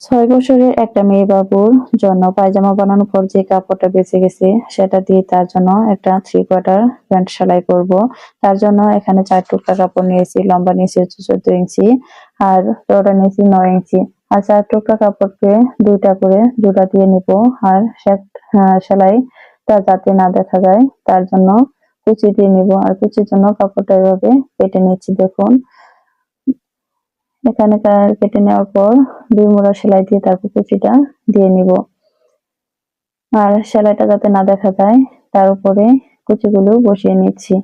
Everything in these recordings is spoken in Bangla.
৬ বছরের একটা মেয়ে বাবুর জন্য পায়জামা বানানোর পর যে কাপড়টা বেঁচে গেছে সেটা দিয়ে তার জন্য একটা 3 কোয়ার্টার প্যান্ট সেলাই করব। তার জন্য এখানে ৪ টুকরা কাপড় নিয়েছি, লম্বা নিয়েছি হচ্ছে ১৪ ইঞ্চি আর চওড়া নিয়েছি ৯ ইঞ্চি। আর ৪ টুকরা কাপড়কে ২ টা করে জোড়া দিয়ে নিব। আর সেলাইটা যাতে না দেখা যায় তার জন্য কুচি দিয়ে নিব। আর কুচির জন্য কাপড়টা এভাবে কেটে নিচ্ছি দেখুন। এখানে কেটে নেওয়ার পর ২ মোড়া সেলাই দিয়ে তারপর কুচিটা দিয়ে নিব। আর সেলাইটা যাতে না দেখা যায় তার উপরে কুচিগুলো বসিয়ে নিচ্ছি।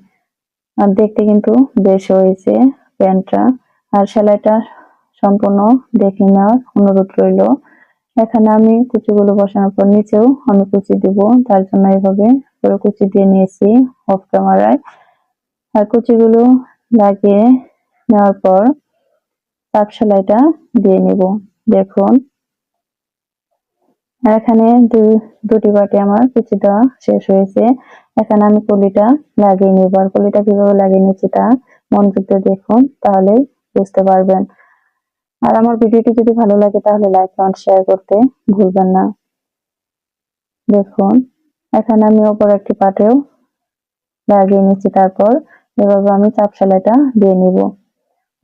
আর দেখতে কিন্তু বেশ হয়েছে প্যান্টটা। আর সেলাইটা সম্পূর্ণ দেখে নেওয়ার অনুরোধ রইল। এখানে আমি কুচিগুলো বসানোর পর নিচেও আমি কুচি দিব, তার জন্য এভাবে করে কুচি দিয়ে নিয়েছি অফ ক্যামেরায়। আর কুচিগুলো লাগিয়ে নেওয়ার পর চাপ সেলাইটা দিয়ে নিব দেখুন। আর এখানে দুটি বাটি আমার কুচি দেওয়া শেষ হয়েছে। এখানে আমি কলিটা লাগিয়ে নিব। আর কলিটা কিভাবে লাগিয়ে নিচ্ছি তা মনোযোগ দিয়ে দেখুন, তাহলেই বুঝতে পারবেন। আর আমার ভিডিওটি যদি ভালো লাগে তাহলে লাইক কমেন্ট শেয়ার করতে ভুলবেন না। দেখুন এখানে আমি অপর একটি পাটেও লাগিয়ে নিচ্ছি, তারপর এভাবে আমি চাপ সেলাইটা দিয়ে নিব।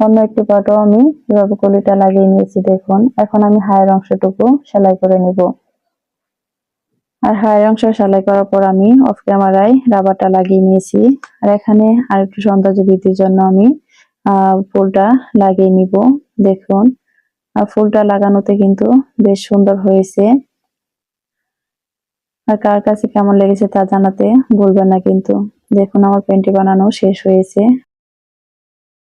অন্য একটি পাটও আমি এভাবে কলিটা লাগিয়ে নিয়েছি দেখুন। এখন আমি হায়ের অংশটুকু সেলাই করে নিব। আর হায়ের অংশ সেলাই করার পর আমি অফ ক্যামেরায় রাবারটা লাগিয়ে নিয়েছি। আর এখানে আরেকটু সৌন্দর্য বৃদ্ধির জন্য আমি ফুলটা লাগিয়ে নিব দেখুন। আর ফুলটা লাগানোতে কিন্তু বেশ সুন্দর হয়েছে। আর কার কাছে কেমন লেগেছে তা জানাতে ভুলবেন না কিন্তু। দেখুন আমার প্যান্টটি বানানো শেষ হয়েছে।